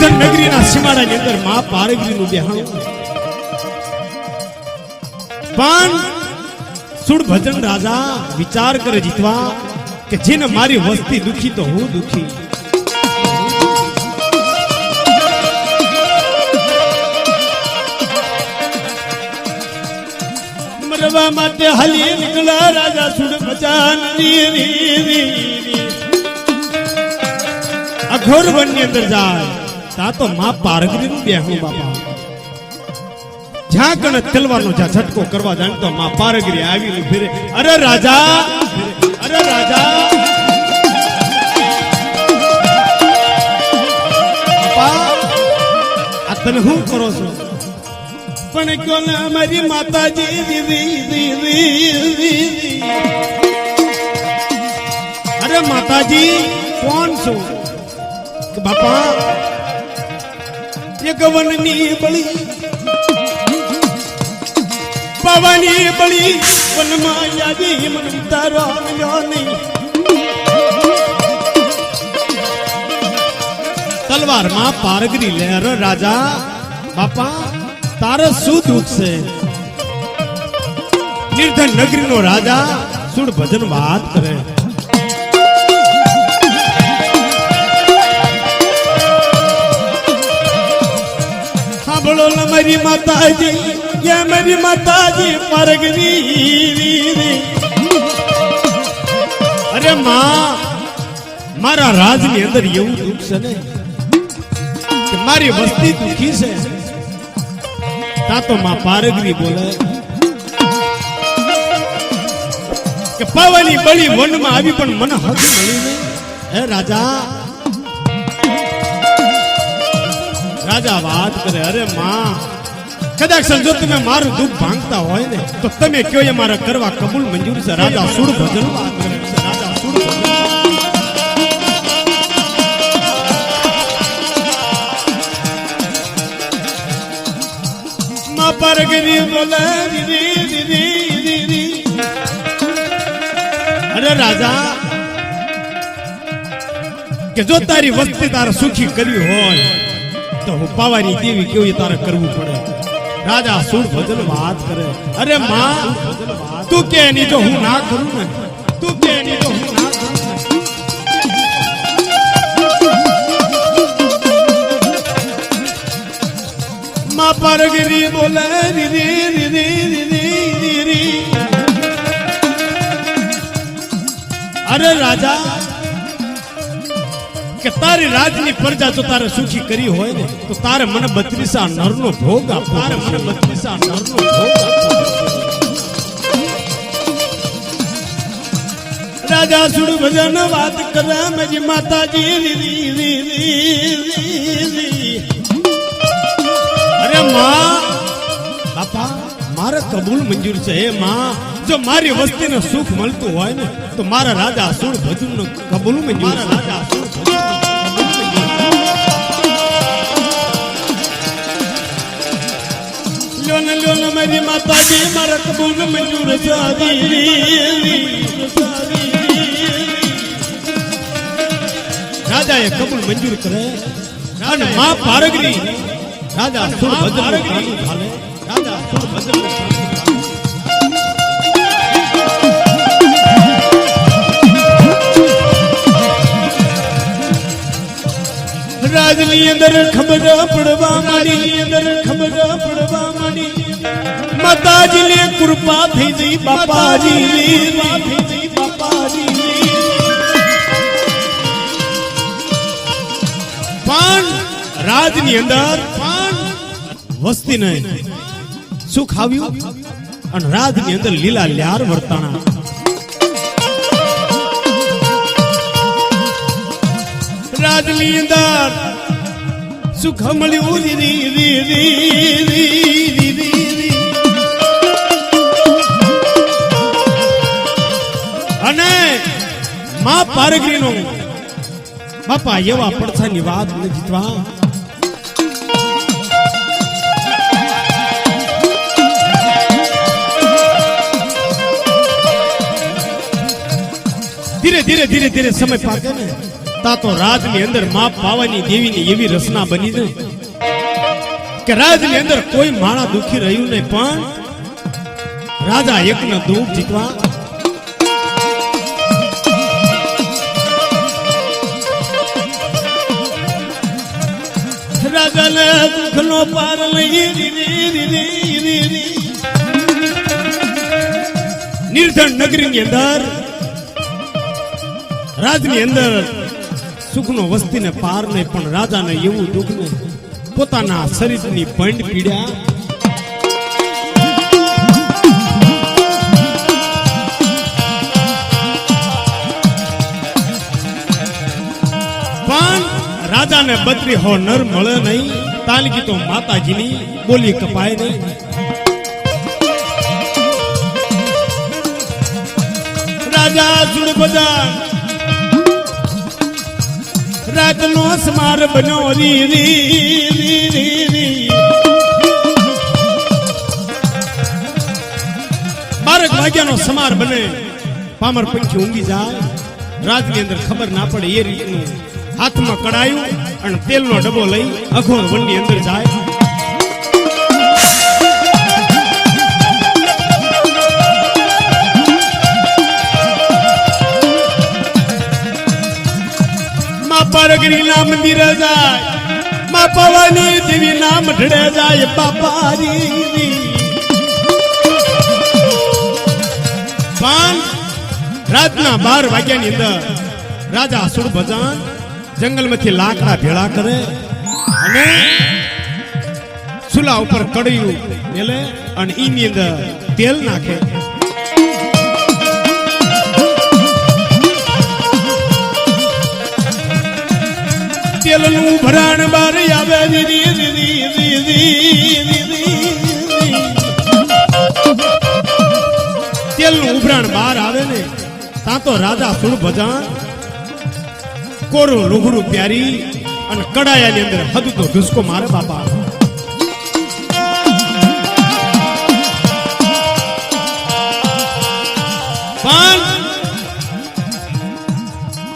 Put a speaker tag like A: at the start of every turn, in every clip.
A: નિર્ધન નગરીના સીમાડાની અંદર માં પારગરીનું બેહાણું પણ સુડ ભજન રાજા વિચાર કરે જીતવા કે જેને મારી વસ્તી દુખી તો હું દુખી. મરવા માટે હાલી નીકળ્યા રાજા સુડ ભજન અઘોર વનની અંદર જાય તા તો માં પારગરીનું બેહું બાપા. જ્યાં કણે તલવારનો જ્યાં ઝટકો કરવા જાય તો માં પારગરી આવીને ફેરે અરે રાજા અરે રાજા આ તને શું કરો છો? પણ કોને મારી માતાજી અરે માતાજી કોણ છો? બાપા એક વનની બળી પવની બળી વનમાં યાદી મન તારો નહીં. તલવાર માં પારગરી લે અરે રાજા બાપા તારે શું દુઃખ છે? નિર્ધન નગરીનો રાજા સુડ ભજન વાત કરે. સાંભળો ને મારી માતાજી પારગરી અરે માં મારા રાજની અંદર એવું દુઃખ છે ને કે મારી વસ્તી દુખી છે. તા તો માં પારગરી બોલે કે પવની બળી વનમાં આવી પણ મને હક મળી નહીં. હે રાજા રાજા વાત કરે અરે માં કદાચ જો તમે મારું દુઃખ ભાંગતા હોય ને તો તમે કયો એ મારા કરવા કબૂલ મંજૂર છે. રાજા સુડ ભજન વાત કરે છે. રાજા સુડ ભજન માં પારગરી બોલે અરે રાજા કે જો તારી વસ્તી તારે સુખી કર્યું હોય તો હું પાવાની દેવી કેવી તારે કરવું પડે. રાજા સુર ભજન વાત કરે અરે માં તું કે એની જો હું ના કરું ને તું કે એની જો હું ના કરું માં પારગરી બોલે અરે રાજા કે તારી રાજની પ્રજા જો તારે સુખી કરી હોય ને તો તારે મને 32 નરનો ભોગ આપ. તારે મને 32 નરનો ભોગ આપ. રાજા સુડ ભજન વાત કરે મારી માતાજી અરે માં બાપા મારે કબૂલ મંજૂર છે. હે માં જો મારી વસ્તીને સુખ મળતું હોય ને તો મારા રાજા સુડ ભજન નો કબૂલ મંજૂર. રાજા સુડ ભજન લ્યોન મારી માતાજી મારા કબૂલ મંજૂર છે. રાજાએ કબૂલ મંજૂર કરે અને માં પારગરી રાજા સુર ભજન ધાલે. રાજા સુર ભજન રાજની અંદર ખબર પડવા માંડી માતાજીને કૃપા થઈ ગઈ બાપાજી. પણ રાજની અંદર વસ્તીને સુખ આવ્યું અને રાજની અંદર લીલા લ્યાર વર્તાણા. રાજની અંદર સુખ મળ્યું અને માં પારગરીનો બાપા એવા પડછાની વાત ન જીતવા ધીરે ધીરે સમય પાકે ને તા તો રાજની અંદર માં પાવાની દેવીની એવી રચના બની છે કે રાજની અંદર કોઈ માણા દુખી રહ્યું નહીં, પણ રાજા એકનો દુઃખ જીતવા રાજાને દુઃખનો પાર લઈ નિર્ધન નગરીની અંદર રાજની અંદર સુખનો વસ્તીને પાર નહીં, પણ રાજાને એવું દુઃખ નહીં, પોતાના શરીરની પંડ પીડ્યા પણ રાજાને બત્રી હો નર મળે નહીં, તાલગી તો માતાજીની બોલી કપાય નહીં. રાજા સુડ બધા રાતનો સમાર બન્યો રી રી 12 વાગ્યાનો સમાર બને, પામર પંખી ઊંઘી જાય, રાજની અંદર ખબર ના પડે એ રીતનું હાથમાં કડાયું અને તેલનો ડબ્બો લઈ અઘોર વનની અંદર જાય. પારગરી ના મંદિરે જાય, માં પાવાની દેવી ના મઢડે જાય બાપારી. પણ રાતના 12 વાગ્યાની અંદર રાજા સુરભજન જંગલમાંથી લાકડા ભેળા કરે અને ચૂલા ઉપર કડિયું મેલે અને એની અંદર તેલ નાખે. તેલનું ભરાણ બાર આવે, તેલનું ઉભરાણ બહાર આવે ને તા તો રાજા સુરભજન કોરું લુગડું પ્યારી અને કડાયાની અંદર હદતો ધુસકો મારે બાપા. પણ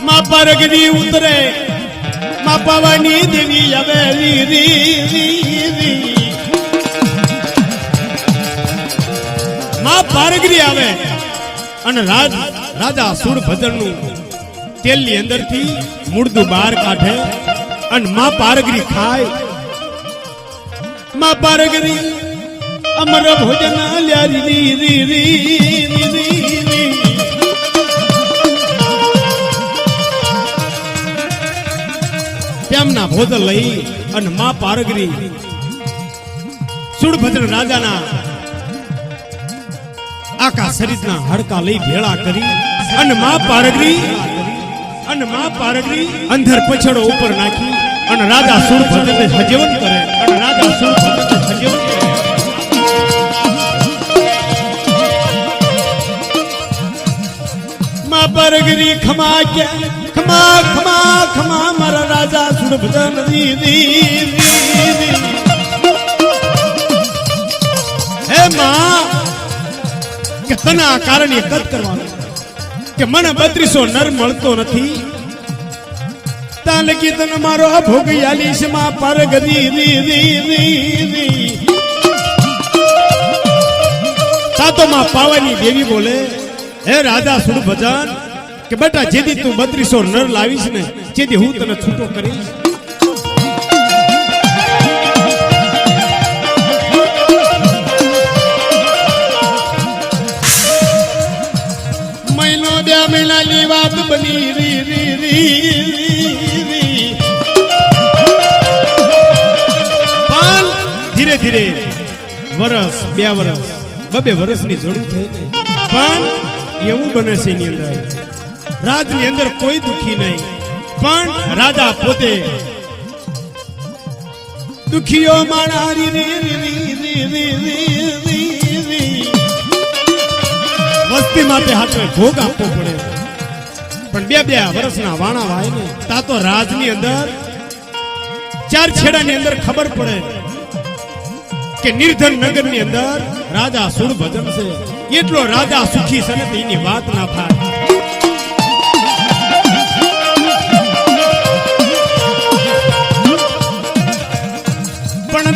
A: માં પારગરી ઉતરે, માં પાવાની દેવી આવે માં પારગરી આવે અને રાજા સુરભજન નું તેલની અંદરથી મુર્દું બહાર કાઢે અને માં પારગરી ખાય. માં પારગરી અમર ભોજન તેમના ભોજન લઈ અને માં પારગરી સુરભજન રાજાના આખા શરીરના હડકા લઈ ભેળા કરી અને માં પારગરી અંધર પછડો ઉપર નાખી અને રાજા સુરભજનને સજીવન કરે અને રાજા સુરભજનને સજીવન કરે. માં પારગરી ખમા કે ખમા ખમા ખમા મારા રાજા સુરભજન હે માં કે તને આ કારણે કદ કરવાનું કે મને 3200 નર મળતો નથી, તા લગી તને મારો ભોગ આલીશ માં પારગરી. તા તો માં પાવાની દેવી બોલે, હે રાજા સુરભજન કે બેટા જેથી તું 3200 નર લાવીશ ને જેથી હું તને છૂટો કરીશ. મહિનો 2 મહિનાની વાત બની પણ ધીરે ધીરે વર્ષ 2 વર્ષ 2 વર્ષની જોડી થઈ, પણ એવું બને છે એની અંદર રાજની અંદર કોઈ દુખી નહીં, પણ રાજા પોતે દુખીઓ માણા વસ્તી માટે હાથે ભોગ આપવો પડે. પણ 2 વર્ષના વાણા વાય ને તા તો રાજની અંદર 4 છેડાની અંદર ખબર પડે કે નિર્ધન નગરની અંદર રાજા સુરભજન છે, એટલો રાજા સુખી છે ને એની વાત ના થાય.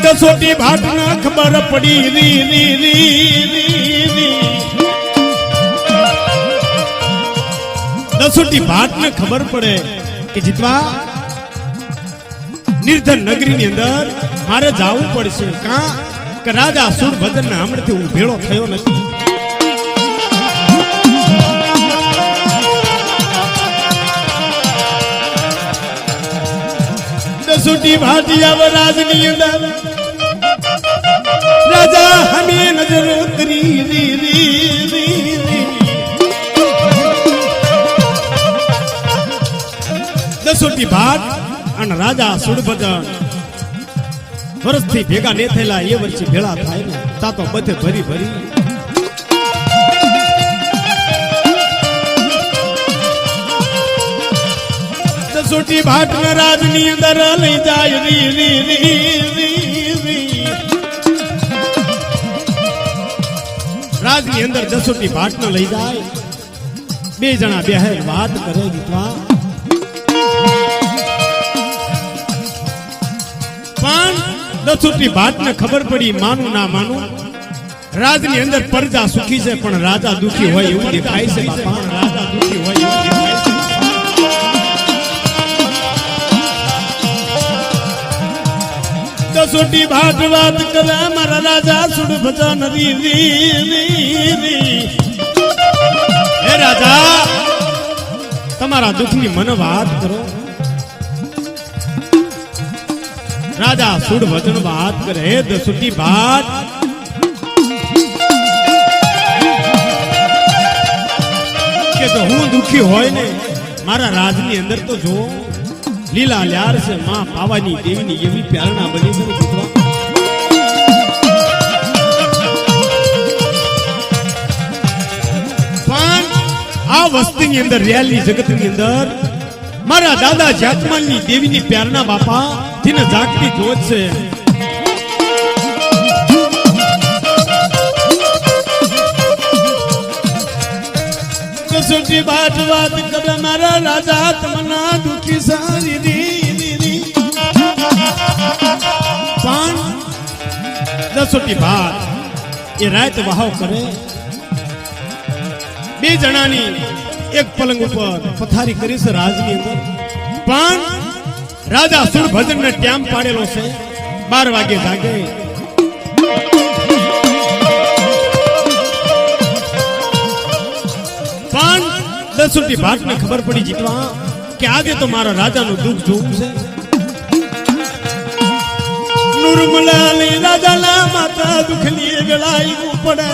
A: દસોટી ભાટ ના ખબર પડી રી રી રી રી રી દસોટી ભાટ ને ખબર પડે કે જીતવા નિર્ધન નગરી ની અંદર મારે જવું પડશે કા કે રાજા સુરભદ્ર ને હમણાંથી હું ભેળો થયો નથી. દસોટી ભાટી આવ રાજની અંદર રાજા હમે નજર ઉતરી રી રી રી રી દસોટી ભાટ અને રાજા સુરભદ્ર વર્ષથી ભેગા ને થયેલા એ વર્ષે ભેળા થાય ને તા તો બધે ભરી ભરી દસોટી ભાટ ને રાજ ની અંદર લઈ જાય રી રી રી રી રી રાજ ની અંદર દસોટી ભાટ ને લઈ જાય બે જણા બેહે વાત કરે ગીતવા પણ દસોટી ભાટ ને ખબર પડી માનું ના માનું રાજ ની અંદર પ્રજા સુખી છે પણ રાજા દુખી હોય એવું દેખાય છે બાપા રાજા દુખી હોય એવું દેખાય છે. દસોટી ભાટ વાત કરે મારા રાજા સુરભદ્ર નદી રી રી રી હે રાજા તમારા દુઃખની મને વાત કરો. રાજા સુરભદ્ર વાત કરે હે દસોટી ભાટ કે તો હું દુખી હોય ને મારા રાજની અંદર તો જો લીલા લ્યાર છે માં પાવાની દેવીની એવી પ્રેરણા બની છે દીકરા. પણ આ વસ્તીની અંદર રેલી જગતની અંદર મારા દાદા જાતમાલની દેવીની પ્રેરણા બાપા જેને જાગતી જોત છે. દસોટી ભાટ વાત કરે મારા રાજા તમના દુખી સારી રી પણ દસોટી ભાટ એ રાત વહાવ કરે બે જણાની એક પલંગ ઉપર પથારી કરી છે રાજની અંદર પણ રાજા સુરભદ્ર ને ટેમ પાડેલો છે 12 વાગે જાગે. પણ દસોટી ભાટ ને ખબર પડી જીતવા કે આજે તો મારા રાજાનું દુઃખ જોવું છે. નુરમલાલ રાજાના માતા દુખલી વેળાયું પડે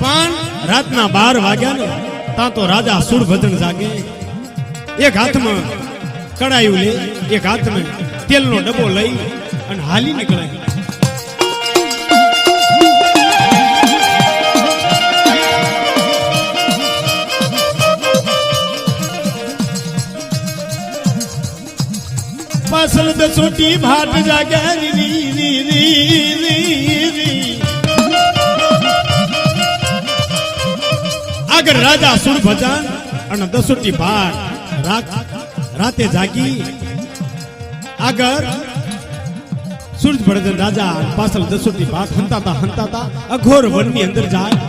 A: પણ રાતના 12 વાગ્યા ને તા તો રાજા સુરભદ્ર જાગે. એક હાથમાં કડાયું લે એક હાથમાં તેલનો ડબ્બો લઈ અને હાલી નીકળે. પાછળ દસોટી ભાટ જાગ્યા રી રી રી રી રી આગળ રાજા સુરભદ્ર અને દસોટી ભાટ રાતે જાગી આગળ સુરભદ્ર રાજા પાછળ દસોટી ભાટ હંતાતા અઘોર વનની અંદર જાય.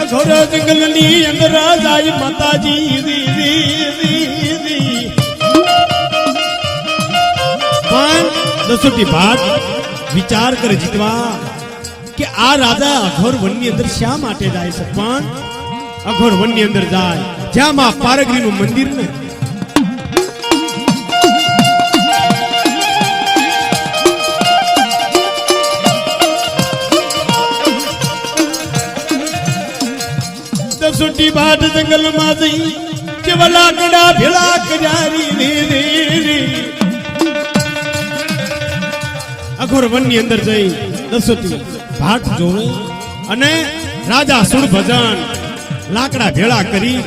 A: અઘોર જંગલની અંદર જાય માતાજી રી રી રી રી પણ દસોટી ભાટ વિચાર કરે જીતવા કે આ રાજા અઘોર વનની અંદર શા માટે જાય છે. પણ અઘોર વનની અંદર જાય જ્યાં માં પારગરીનું મંદિર ને દસોટી ભાટ જંગલમાં જઈ જેવા લાકડા ભેળા કર્યા રી અઘોર વનની અંદર જઈ દસોટી ભાટ જોવે અને રાજા સુરભદ્ર લાકડા ભેળા કરી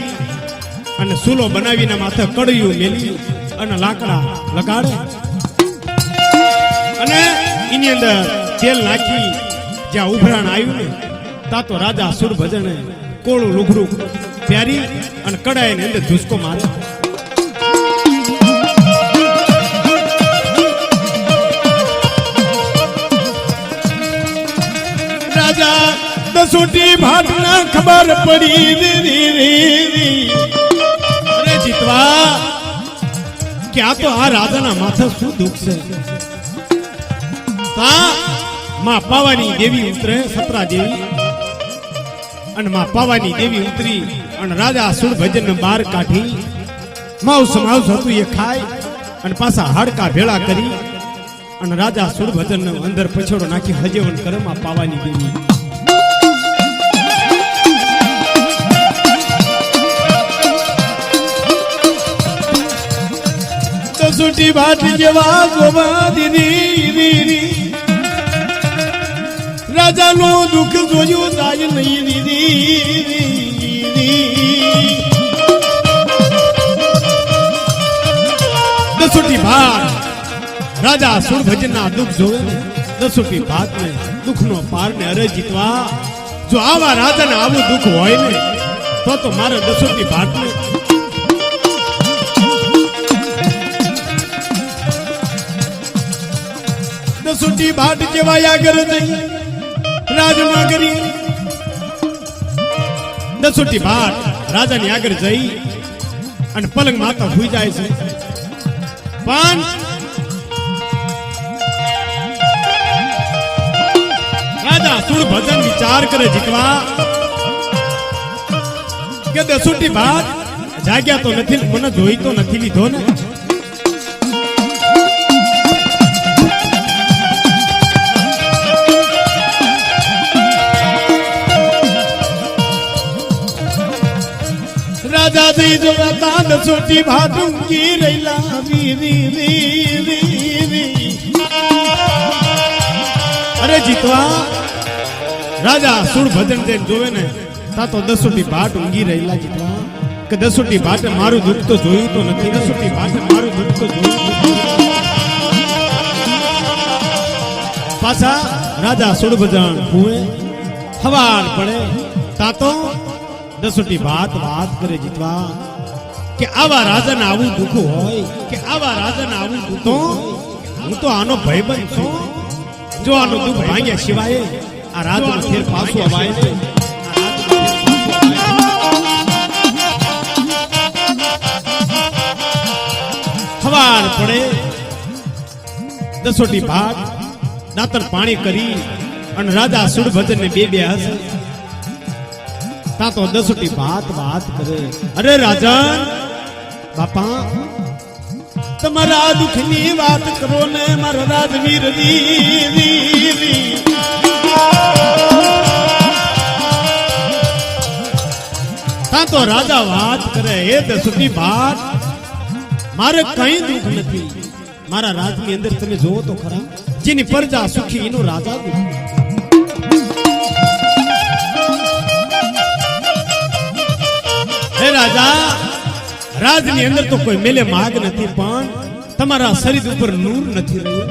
A: અને સૂલો બનાવીને માથે કડિયું મેલી અને લાકડા લગાડે અને એની અંદર તેલ નાખી જ્યાં ઉભરાણ આવ્યું ને તા તો રાજા સુરભદ્રને કોળું લુગડું પહેરી અને કડાઈને અંદર ધુસકો મારે. રાજા દસોટી ભાટના ખબર પડી. અરે જીતવા કે આ તો આ રાજાના માથે શું દુઃખ છે. માં પાવાની દેવી ઉતરે, સતરા દેવી, અને માં પાવાની દેવી ઉતરી અને રાજા સુડ ભજન બહાર કાઢી માઉસ માઉસ હતું એ ખાય અને પાછા હાડકા ભેળા કરી અને રાજા સુડ ભજન અંદર પછોડો નાખી હજેવન કરે માં પાવાની દેવી. દસોટી ભાટ જેવા ગોવા દીદી રાજાનું દુઃખ જોયું જાય નહીં દીદી. દસોટી ભાટ રાજા સુરભજનના દુઃખ જોવે ને દસોટી ભાટ ને દુઃખનો પાર ને અરે જીતવા જો આવા રાજાને આવું દુઃખ હોય ને તો મારે દસોટી ભાટ ને દસોટી ભાટ જેવા આગળ જઈ રાજમાં કરી. દસોટી ભાટ રાજાની આગળ જઈ અને પલંગ માતા ભૂઈ જાય છે. પણ રાજા સુર ભજન વિચાર કરે જીતવા કે દસોટી ભાટ જાગ્યા તો નથી, મને જોઈ તો નથી લીધો ને. રાજા દી જોતા દસોટી ભાટ ઊંઘી રહેલા. અરે જીતવા રાજા સુર ભજન જઈને જોવે ને તા તો દસોટી ભાટ ઊંઘી રહેલા. જીતવા કે દસોટી ભાટે મારું દુઃખ તો જોયું તો નથી. દસોટી ભાટે મારું દુઃખ તો જોયું. પાછા રાજા સુર ભજન હુએ હવાન પડે તા તો દસોટી વાત કરે જીતવા કે આવા રાજાને આવું દુઃખ હોય, કે આવા રાજાને આવું દુઃખ તો હું તો આનો ભયબંધ છું. જો આનો દુઃખ ભાંગ્યા સિવાય આ રાજનો ફેર પાછું અવાય ને. હવાર પડે દસોટી ભાટ દાતર પાણી કરી અને રાજા સુરભજન ને બે હશે તા તો દસોટી વાત કરે. અરે રાજન બાપા તમારા દુઃખની વાત કરો ને મારા રાજવીર. તા તો રાજા વાત કરે એ દસોટી ભાટ મારે કઈ દુઃખ નથી. મારા રાજની અંદર તમે જોવો તો ખરા જેની પ્રજા સુખી એનો રાજા દુઃખી. હે રાજા રાજની અંદર તો કોઈ મેલે માગ નથી પણ તમારા શરીર ઉપર નૂર નથી રહ્યું.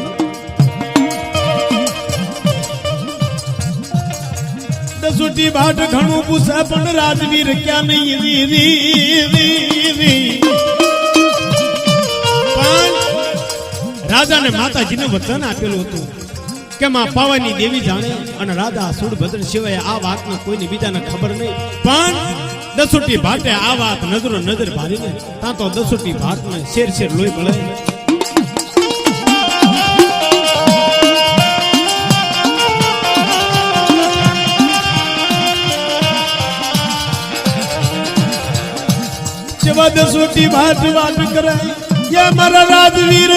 A: દસોટી ભાટ ઘણું પૂછે પણ રાજવીર ક્યાં નહીં. પણ રાજાને માતાજીને વચન આપેલું હતું કે માં પાવાની દેવી જાણે અને રાજા સુરભદ્ર સિવાય આ વાતને કોઈને બીજાને ખબર નહીં. પણ દસોટી ભાટે આ વાત નજરો નજર ભારીને તા તો દસોટી ભાટને શેર શેર લોહી મળે. જેવા દસોટી ભાટ વાત કરાય યા મારા રાજવીર.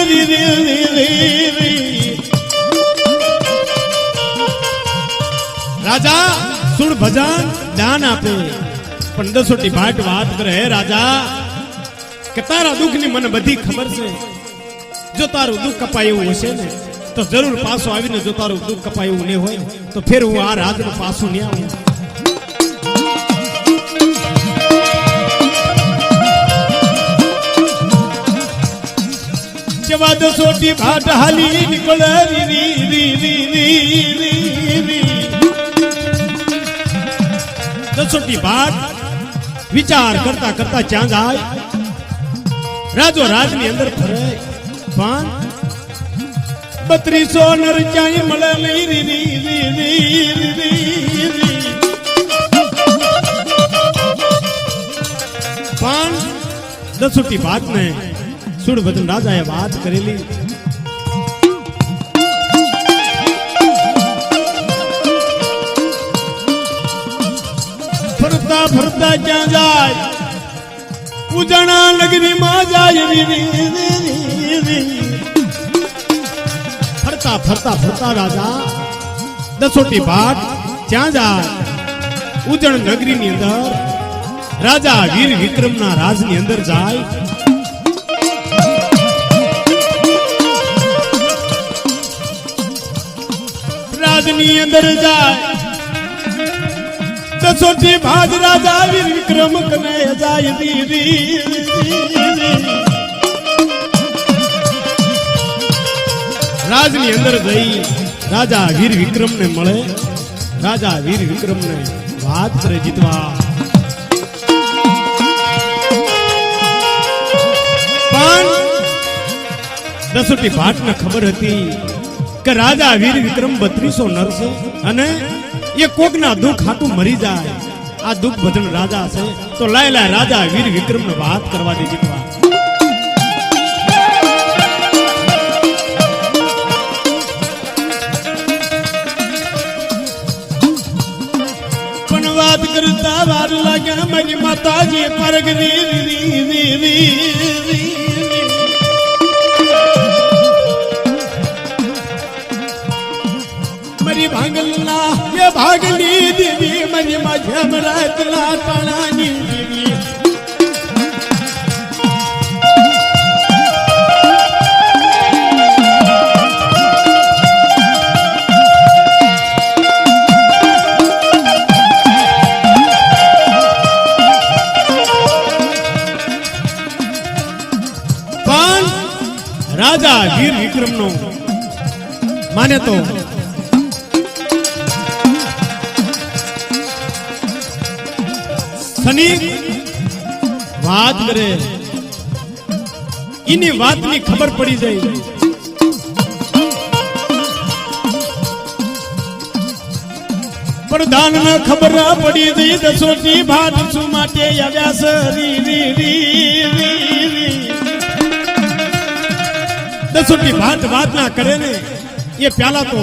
A: રાજા સુર ભજન દાન આપે પણ દસોટી ભાટ વાત કરે હે રાજા કે તારા દુઃખની મને બધી ખબર છે. જો તારું દુઃખ કપાય એવું હશે ને તો જરૂર પાછો આવીને જો તારું દુઃખ કપાય એવું નહીં હોય તો ફેર હું આ રાજનું પાછું નહીં આવું. જેવા દસોટી ભાટ હાલી નીકળે દસોટી ભાટ વિચાર કરતા કરતા ક્યાં જાય રાજો રાજની અંદર ફરે પણ 3200 નર ક્યાંય મળે નહીં પણ દસોટી ભાટ ને સુરવદન રાજાએ વાત કરેલી ફરતા ફરતા ક્યાં જાય ઉજણા નગરી માં જાય ફરતા ફરતા ફરતા રાજા દસોટી ભાટ ક્યાં જાય ઉજણ નગરી ની અંદર રાજા વીર વિક્રમના રાજની અંદર જાય રાજની અંદર જાય દસોટી ભાટ રાજા વીર વિક્રમ કને જાય રાજની અંદર જઈ રાજા વીર વિક્રમ ને મળે રાજા વીર વિક્રમ ને વાત કરે જીતવા દસોટી ભાટ ને ખબર હતી કે રાજા વીર વિક્રમ 3200 નર છે અને એ કોકના દુઃખ હાટું મરી જાય આ દુઃખ ભજન રાજા છે તો લાય લાય રાજા વીર વિક્રમ ને વાત કરવા દે જીતવા પણ વાત કરતા વાર લાગ્યા મારી માતાજી પરગરી મરી ભાંગલના ये भागली देवी मरी माझ्या मरातला पाळानी देवी પણ રાજા વીર વિક્રમનો માને તો વાત કરે એની વાતની ખબર પડી જાય પ્રધાન ને ખબર પડી ગઈ દસોટી ભાટ શું માટે આવ્યા દસોટી ભાટ વાત ના કરે ને એ પ્યાલા તો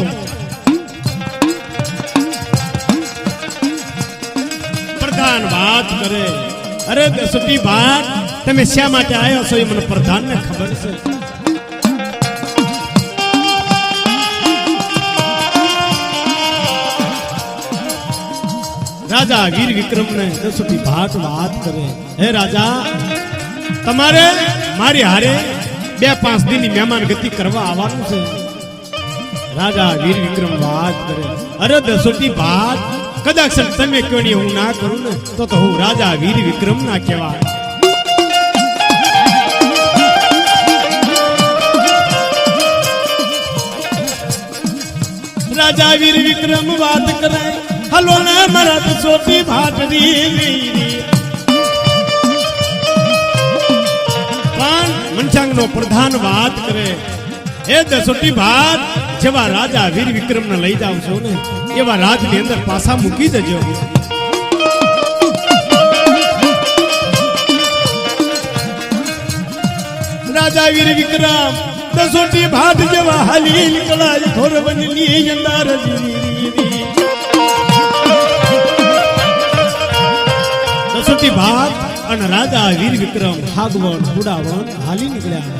A: પ્રધાન વાત કરે અરે દસોટી ભાટ તમે શા માટે આવ્યા છો એ મને પ્રધાન ને ખબર છે રાજા વીર વિક્રમ ને દસોટી ભાટ વાત કરે હે રાજા તમારે મારી હારે 2-5 દિનની મહેમાન ગતિ કરવા આવવાનું છે રાજા વીર વિક્રમ વાત કરે અરે દસોટી ભાટ કદાચ તમે કયો ને હું ના કરું ને તો હું રાજા વીર વિક્રમ ના કહેવાય રાજા વીર વિક્રમ વાત કરે હલો ને મારા દસોટી ભાટ પણ મનચાંગ નો પ્રધાન વાત કરે હે દસોટી ભાટ જેવા રાજા વીર વિક્રમ ને લઈ જાવ છો ને એવા રાજ ની અંદર પાછા મૂકી જજો રાજા વીર વિક્રમ દસોટી ભાટ જેવા હાલી નીકળાય થોરવનની અંદર દસોટી ભાટ અને રાજા વીર વિક્રમ ભાગવન ઉડાવન હાલી નીકળ્યા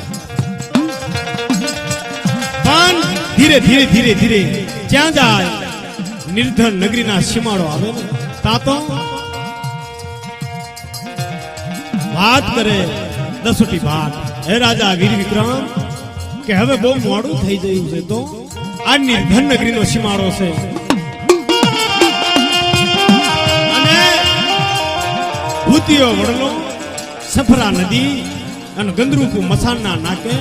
A: પણ ધીરે ધીરે ધીરે ધીરે ક્યાં જાય નિર્ધન નગરીના સીમાડો આવે ને તા તો વાત કરે દસોટી ભાટ હે રાજા વીર વિક્રમ કે હવે બહુ મોડું થઈ ગયું છે તો આ નિર્ધન નગરીનો સીમાડો છે અને ભૂતિયો વડલો સફરા નદી અને ગંદરૂપુ મસાનના નાકે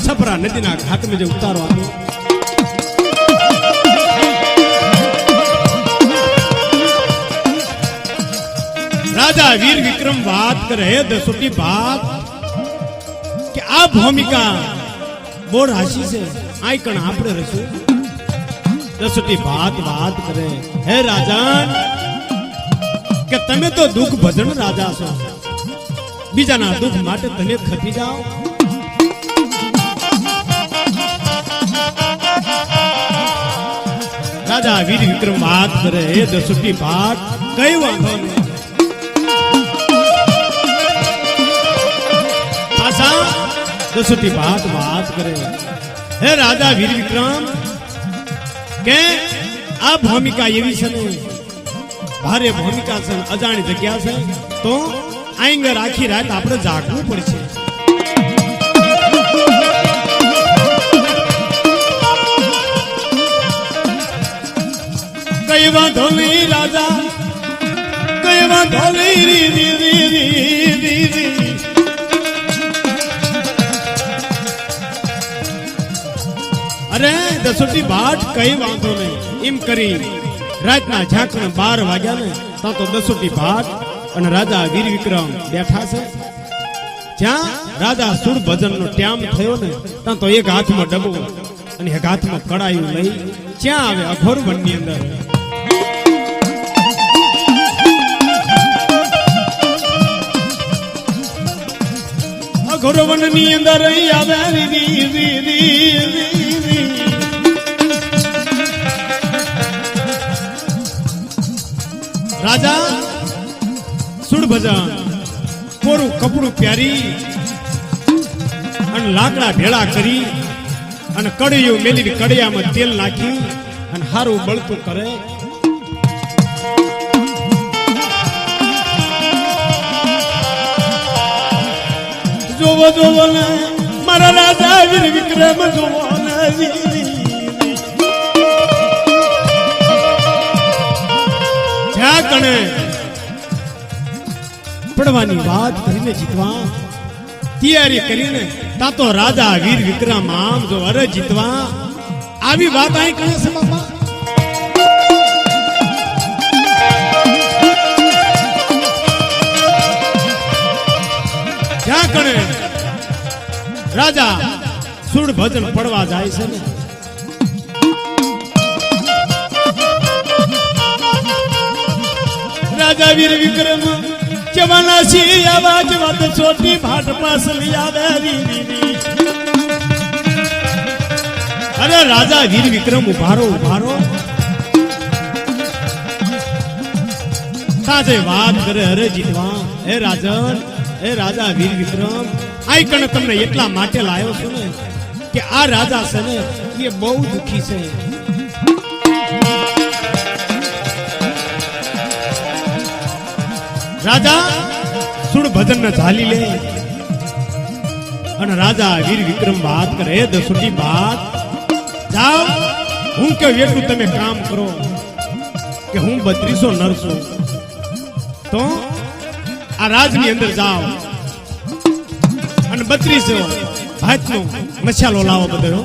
A: સફરા નદીના ઘાટમાં જે ઉતારો આવ્યો राजा वीर विक्रम बात करे दसोटी बात कि आ भूमिका बोर राशि से आई कण आपड़े रसू दसोटी बात करे हे राजन के तमे तो दुख भजन राजा छो बीजाना दुख माटे तमे खपी जाओ राजा वीर विक्रम बात करे हे दसोटी बात कई वांधो नहीं दसोटी बात करे हे राजा वीर विक्रम के आ भूमिका एवी छे भारे भूमिका छे अजाणी जग्या छे तो आईंगर आखी रात आपणे जागવું પડશે कई वांधो नहीं राजा कई वांधो नहीं री री री री री अरे दसोटी बाट कई वांधो नहीं इम करी रातना झांकण 12 वाग्या ने तो दसोटी बाट अने राजा वीर विक्रम बैठा छे ज्यां राजा सुर भजन नो टाइम थयो ने तो एक हाथ में डबो अने एक हाथ में कड़ायु लई ज्यां आवे अघोर वन नी अंदर अघोर वन नी अंदर आवे री री री री राजा सुड़ भजन कोरू कपड़ू प्यारी अन लाकड़ा भेड़ा करी अन कड़ियो मेली कड़िया में तेल नाखी अन हारू बळतू करे जोवो जोवो ने मारा राजा वीर विक्रम जोवो ने कणे पड़वानी बात करीने जीतवा तैयारी करीने ता तो राजा वीर विक्रम आम जो अरे जीतवा आवी बात आई कहे से बाबा क्या कणे राजा सुड़ भजन पड़वा जाए से ने राजा वीर विक्रम जवाना सी आवाज मत छोटी भाट पास लिया री अरे राजा वीर विक्रम उभारो उभारो ताजे बात करे अरे जीतवा हे राजन हे राजा वीर विक्रम आई कण तमने એટલા માટે લાયો છું ને કે આ રાજા છે ને એ બહુ દુખી છે राजा सुड़ भजन न झाली ले अन राजा वीर विक्रम बात करे दसोटी बात जाओ हूं के वेटू तमे काम करो के हूं 3200 नरसो तो आ राज नी अंदर जाओ अन 3200 भात नो मसालो लाવો बदलो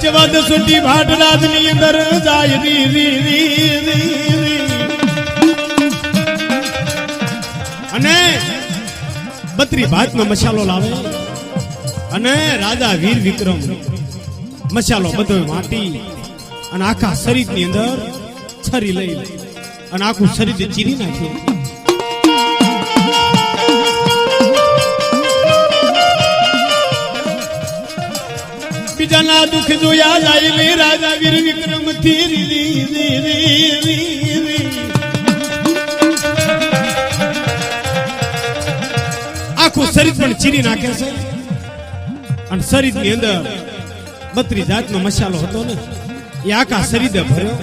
A: जवा दसोटी भाट राज नी अंदर जाय री री री री री अने 32 भात नो मसालो लावे अने राजा वीर विक्रम मसालो बधो माटी अने आखा शरीर नी अंदर छरी लई अने आखू शरीर चीरी नाखी बीजाना दुख जोया जाय ले राजा वीर विक्रम थी री री री री री आखू शरीर पण चीरी नाखे छे अने शरीर ની અંદર 32 જાતનો મસાલો હતો ને એ આખા શરીરે ભર્યો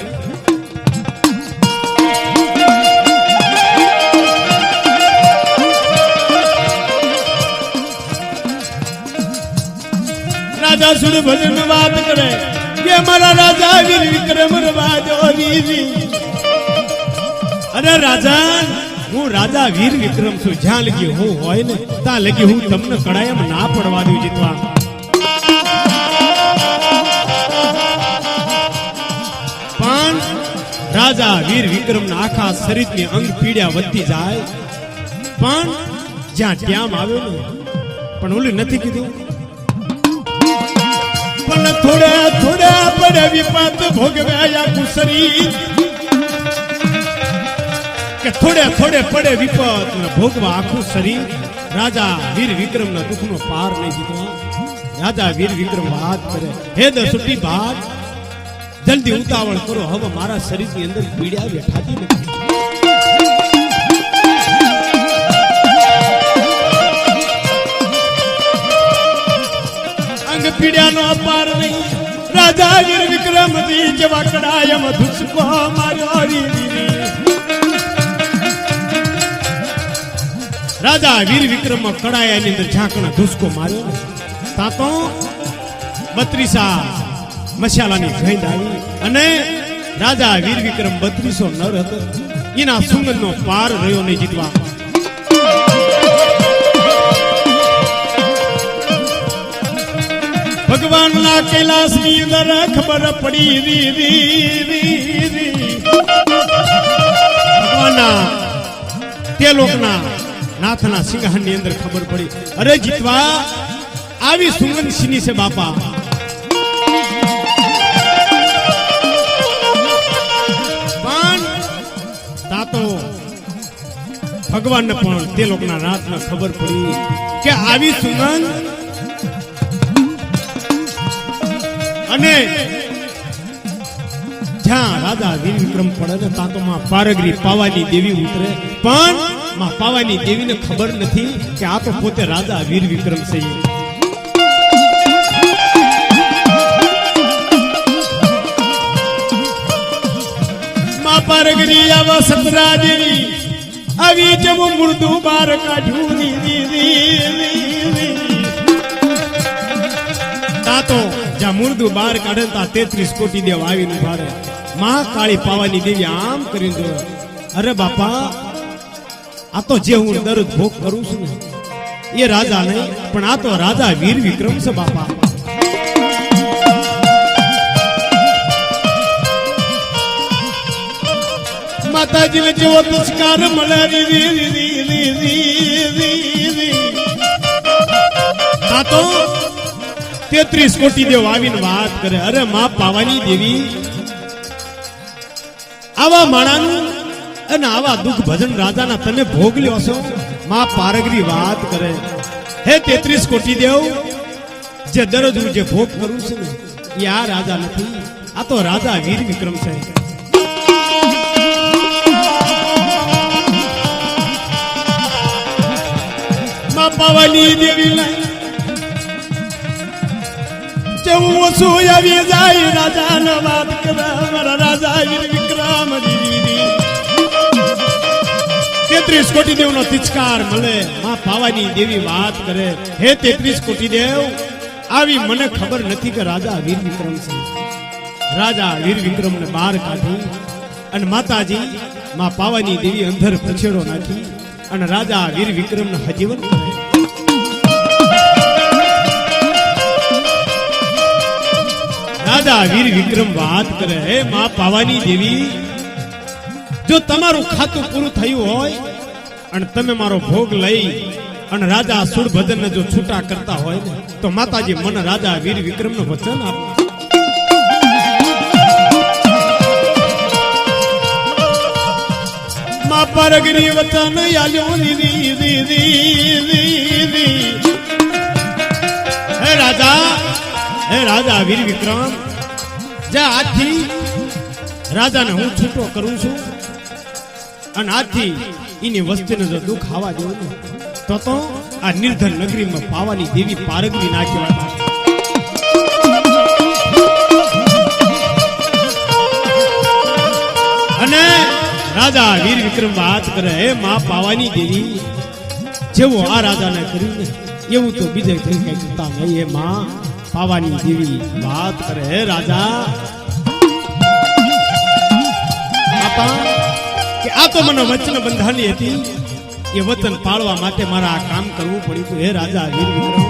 A: राजा सुन भजन बात करे ये हमारा राजा वीर विक्रम रवाजो वीरी अरे राजन हूँ राजा वीर विक्रम सु ज्यां लगी हो होय ने ता लगी हूँ तमने कड़ायम ना पड़वा दूं जीतवा રાજા વીર વિક્રમના આખા શરીરની અંગ પીડ્યા વધતી જાય, પણ જ્યાં ટ્યામ આવ્યો ને પણ ઓલી નથી કીધું, પણ થોડા થોડા પડે વિપત ભોગવ્યા કુસરી, કે થોડે થોડે પડે વિપત ભોગવા આખું શરીર. રાજા વીર વિક્રમના દુઃખનો પાર નહીં જીતવા. રાજા વીર વિક્રમ વાત કરે, હે દસુટી ભાગ, જલ્દી ઉતાવળ કરો, હવે મારા શરીરની અંદર પીડા બેઠાતી નથી. અંગ પીડાનો અપાર નહીં. રાજા વીર વિક્રમજી જેવા કડાયમાં ધુસકો માર્યો રી. રાજા વીર વિક્રમ કડાયાની અંદર ઝાંકણા ધુસકો માર્યો ને તા તો 32 મસાલાની ગંધ આવી અને રાજા વીર વિક્રમ 3200 નર હતો, એના સુગંધનો પાર રહ્યો નહીં જીતવા. ભગવાનના કૈલાસની અંદર ખબર પડી ભગવાનના તે લોકના નાથના સિંહાસનની અંદર ખબર પડી, અરે જીતવા આવી સુગંધ સીની છે બાપા. પણ તાતો ભગવાનને પણ તે લોકના નાથને ખબર પડી કે આવી સુગંધ અને જ્યાં રાજા વીર વિક્રમ પડે ને તાતો માં પારગરી પાવાની દેવી ઉતરે, પણ માં પાવાની દેવીને ખબર નથી કે આ તો પોતે રાજા વીર વિક્રમ છે. માં પારગરી આવા સતરા દેવી આવી જેવું મુર્દું બાર કાઢ્યું તાતો જ્યાં મુર્દું બાર કાઢે તા 33 કોટી દેવ આવીને ભાડે. માં કાળી પાવાની દેવી આમ કરી દો, અરે બાપા આ તો જે હું દરરોજ ભોગ કરું છું ને એ રાજા નહીં, પણ આ તો રાજા વીર વિક્રમ છે બાપા. માતાજીને જેવો તિરસ્કાર મળે આ તો 33 કોટી દેવ આવીને વાત કરે, અરે માં પાવાની દેવી આવા માણાનું અને આવા દુઃખ ભજન રાજાના તમે ભોગ લ્યો છો. માં પારગરી વાત કરે, હે 33 કોટી દેવ, જે દરરોજ હું જે ભોગ કરું છું ને એ આ રાજા નથી, આ તો રાજા વીર વિક્રમ છે. માં પાવાની દેવી જેવું ઓછું આવી જાય રાજાને વાત કરે, મારા રાજા વીર વિક્રમ 33 કોટી દેવ નો તિચકાર મળે. માં પાવાની દેવી વાત કરે, હે 33 કોટી દેવ, આવી મને ખબર નથી કે રાજા વીર વિક્રમ છે. રાજા વીર વિક્રમ ને બહાર કાઢી અને માતાજી માં પાવાની દેવી અંધર પછેડો નાખી અને રાજા વીર વિક્રમ ને હજીવન કરે. રાજા વીર વિક્રમ વાત કરે, હે માં પાવાની દેવી, જો તમારું ખાતું પૂરું થયું હોય અને તમે મારો ભોગ લઈ અને રાજા સુરભદ્ર ને જો છૂટા કરતા હોય ને તો માતાજી મને રાજા વીર વિક્રમ નું વચન આપો. માં પારગરી વચન આલ્યો હે રાજા વીર વિક્રમ, જા આજથી રાજાને હું છૂટો કરું છું અને આજથી એની વસ્તીને જો દુઃખ આવવા દેવું ને તો આ નિર્ધન નગરીમાં પાવાની દેવી પારગરી ના કહેવાય. અને રાજા વીર વિક્રમ વાત કરે, હે માં પાવાની દેવી, જેવું આ રાજાને કર્યું ને એવું તો બીજે કઈ કરતા નહીં. હે માં પાવાની દેવી વાત કરે, હે રાજા બાપા, કે આ તો મને વચન બંધાણી હતી, એ વચન પાળવા માટે મારા આ કામ કરવું પડ્યું. હે રાજા વીર વિક્રમ,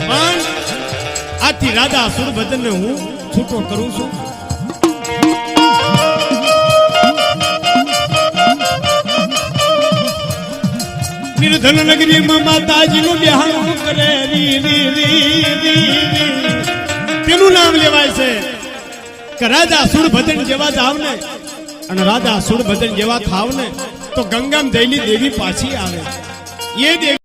A: પણ આથી રાજા સુરભદ્ર ને હું છૂટો કરું છું. સુરધન નગરીમાં માતાજીનું બિહાનું કરે રી રી રી રી રી. તેનું નામ લેવાય છે કે રાજા સુરભદ્ર જેવા જાવ ને અને રાજા સુરભદ્ર જેવા થાવ ને તો ગંગામ દૈલી દેવી પાછી આવે. એ દેવી